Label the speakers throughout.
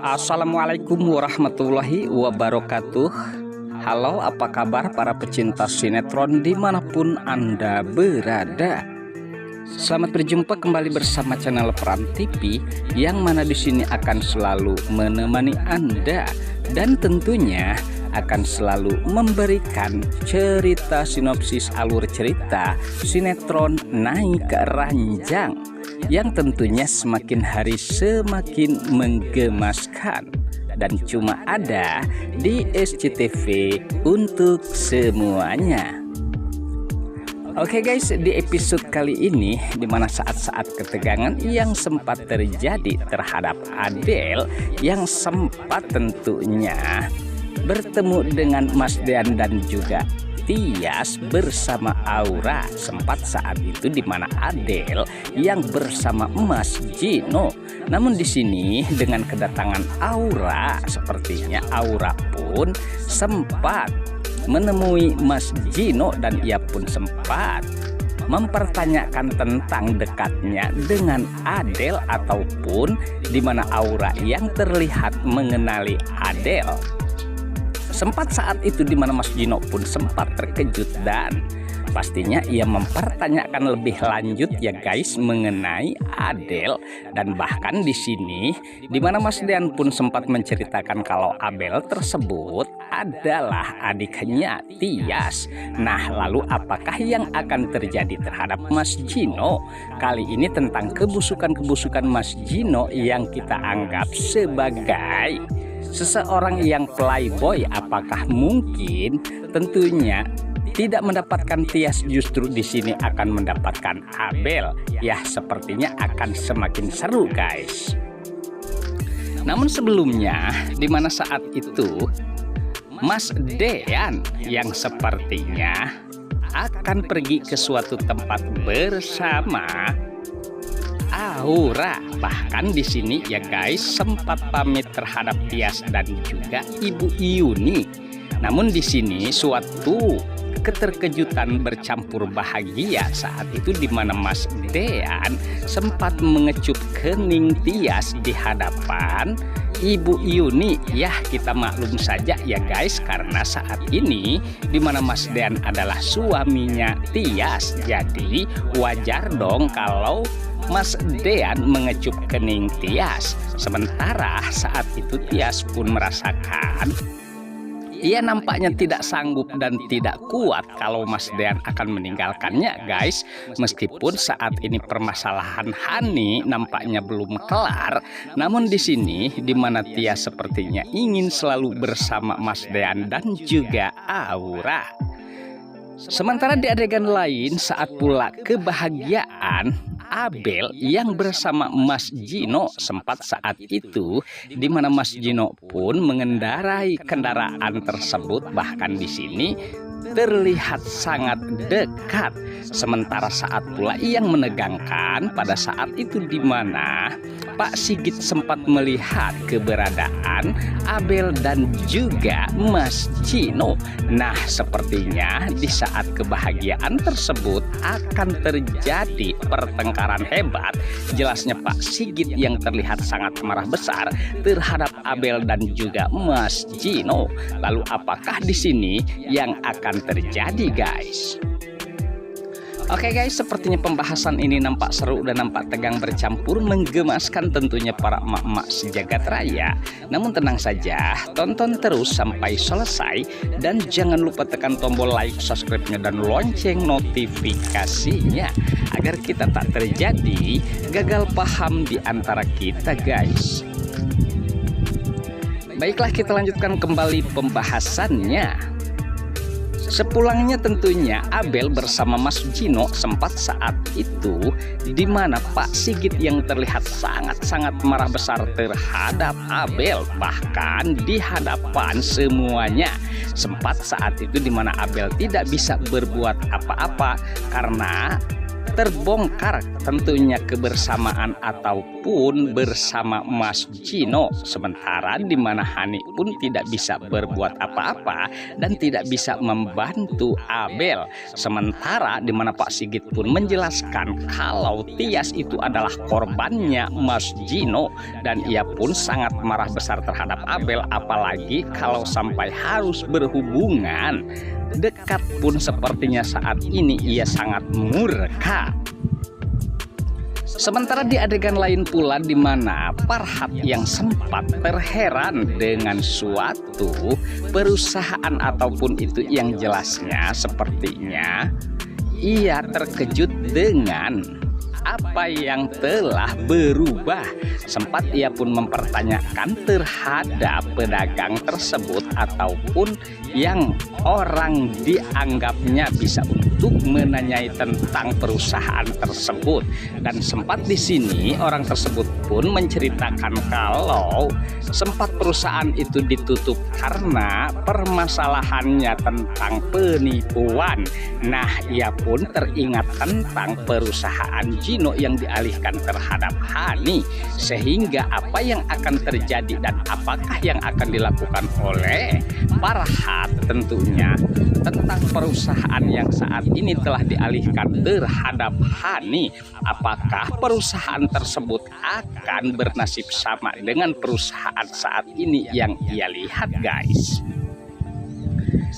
Speaker 1: Assalamualaikum warahmatullahi wabarakatuh. Halo, apa kabar para pecinta sinetron dimanapun Anda berada? Selamat berjumpa kembali bersama channel Peran TV, yang mana di sini akan selalu menemani Anda dan tentunya akan selalu memberikan cerita sinopsis alur cerita sinetron Naik Ranjang yang tentunya semakin hari semakin menggemaskan dan cuma ada di SCTV untuk semuanya. Oke guys, di episode kali ini dimana saat-saat ketegangan yang sempat terjadi terhadap Adele yang sempat tentunya bertemu dengan Mas Dean dan juga Tias bersama Aura. Sempat saat itu di mana Adele yang bersama Mas Gino. Namun di sini dengan kedatangan Aura, sepertinya Aura pun sempat menemui Mas Gino dan ia pun sempat mempertanyakan tentang dekatnya dengan Adele ataupun di mana Aura yang terlihat mengenali Adele. Sempat saat itu di mana Mas Gino pun sempat terkejut dan pastinya ia mempertanyakan lebih lanjut ya guys mengenai Adele, dan bahkan di sini di mana Mas Dean pun sempat menceritakan kalau Adele tersebut adalah adiknya Tias. Nah, lalu apakah yang akan terjadi terhadap Mas Gino kali ini tentang kebusukan-kebusukan Mas Gino yang kita anggap sebagai seseorang yang playboy? Apakah mungkin tentunya tidak mendapatkan Tias, justru di sini akan mendapatkan Adele? Ya, sepertinya akan semakin seru guys. Namun sebelumnya di mana saat itu Mas Dean yang sepertinya akan pergi ke suatu tempat bersama Aura, bahkan di sini ya guys sempat pamit terhadap Tias dan juga Ibu Yuni. Namun di sini suatu keterkejutan bercampur bahagia saat itu di mana Mas Dean sempat mengecup kening Tias di hadapan Ibu Yuni. Ya, kita maklum saja ya guys, karena saat ini di mana Mas Dean adalah suaminya Tias, jadi wajar dong kalau Mas Dean mengecup kening Tias. Sementara saat itu Tias pun merasakan ia nampaknya tidak sanggup dan tidak kuat kalau Mas Dean akan meninggalkannya guys. Meskipun saat ini permasalahan Hani nampaknya belum kelar, namun di sini di mana Tias sepertinya ingin selalu bersama Mas Dean dan juga Aura. Sementara di adegan lain saat pula kebahagiaan Adele yang bersama Mas Gino, sempat saat itu di mana Mas Gino pun mengendarai kendaraan tersebut, bahkan di sini terlihat sangat dekat. Sementara saat pula yang menegangkan pada saat itu di mana Pak Sigit sempat melihat keberadaan Adele dan juga Mas Gino. Nah, sepertinya di saat kebahagiaan tersebut akan terjadi pertengkaran hebat. Jelasnya Pak Sigit yang terlihat sangat marah besar terhadap Adele dan juga Mas Gino. Lalu apakah di sini yang akan terjadi guys? Oke guys, sepertinya pembahasan ini nampak seru dan nampak tegang bercampur menggemaskan tentunya para emak-emak sejagat raya. Namun tenang saja, tonton terus sampai selesai dan jangan lupa tekan tombol like, subscribe-nya dan lonceng notifikasinya agar kita tak terjadi gagal paham di antara kita guys. Baiklah, kita lanjutkan kembali pembahasannya. Sepulangnya tentunya Adele bersama Mas Gino, sempat saat itu di mana Pak Sigit yang terlihat sangat-sangat marah besar terhadap Adele, bahkan di hadapan semuanya. Sempat saat itu di mana Adele tidak bisa berbuat apa-apa karena terbongkar tentunya kebersamaan ataupun bersama Mas Gino, sementara di mana Hani pun tidak bisa berbuat apa-apa dan tidak bisa membantu Abel. Sementara di mana Pak Sigit pun menjelaskan kalau Tias itu adalah korbannya Mas Gino dan ia pun sangat marah besar terhadap Abel, apalagi kalau sampai harus berhubungan dekat pun sepertinya saat ini ia sangat murka. Sementara di adegan lain pula di mana Farhat yang sempat terheran dengan suatu perusahaan ataupun itu yang jelasnya sepertinya ia terkejut dengan apa yang telah berubah. Sempat ia pun mempertanyakan terhadap pedagang tersebut ataupun yang orang dianggapnya bisa untuk menanyai tentang perusahaan tersebut. Dan sempat di sini orang tersebut pun menceritakan kalau sempat perusahaan itu ditutup karena permasalahannya tentang penipuan. Nah, ia pun teringat tentang perusahaan Gino yang dialihkan terhadap Hani, sehingga apa yang akan terjadi dan apakah yang akan dilakukan oleh Farhat tentunya tentang perusahaan yang saat ini telah dialihkan terhadap Hani. Apakah perusahaan tersebut akan bernasib sama dengan perusahaan saat ini yang ia lihat, guys?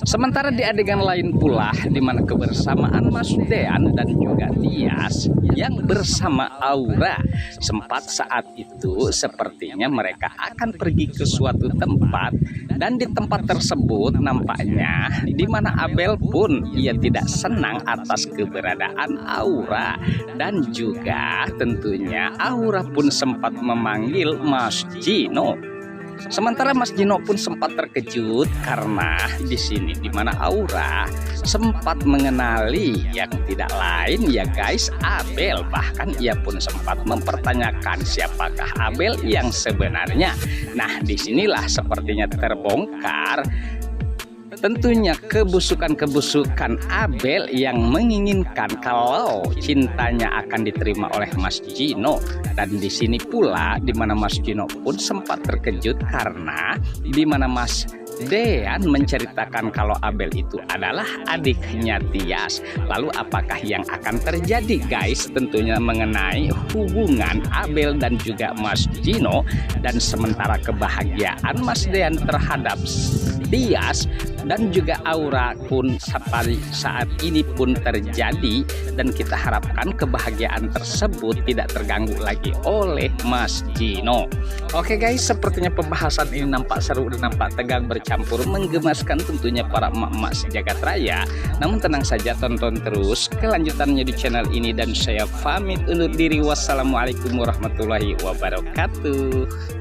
Speaker 1: Sementara di adegan lain pula di mana kebersamaan Mas Dean dan juga Tias yang bersama Aura, sempat saat itu sepertinya mereka akan pergi ke suatu tempat dan di tempat tersebut nampaknya di mana Abel pun ia tidak senang atas keberadaan Aura dan juga tentunya Aura pun sempat memanggil Mas Gino. Sementara Mas Gino pun sempat terkejut karena di sini di mana Aura sempat mengenali yang tidak lain ya guys, Abel. Bahkan ia pun sempat mempertanyakan siapakah Abel yang sebenarnya. Nah, disinilah sepertinya terbongkar tentunya kebusukan-kebusukan Abel yang menginginkan kalau cintanya akan diterima oleh Mas Gino. Dan di sini pula di mana Mas Gino pun sempat terkejut karena di mana Mas Dean menceritakan kalau Abel itu adalah adiknya Tias. Lalu apakah yang akan terjadi, guys? Tentunya mengenai hubungan Abel dan juga Mas Gino. Dan sementara kebahagiaan Mas Dean terhadap Tias dan juga Aura pun saat ini pun terjadi, dan kita harapkan kebahagiaan tersebut tidak terganggu lagi oleh Mas Gino. Oke guys, sepertinya pembahasan ini nampak seru dan nampak tegang bercampur menggemaskan tentunya para emak-emak sejagat raya. Namun tenang saja, tonton terus kelanjutannya di channel ini dan saya pamit undur diri. Wassalamualaikum warahmatullahi wabarakatuh.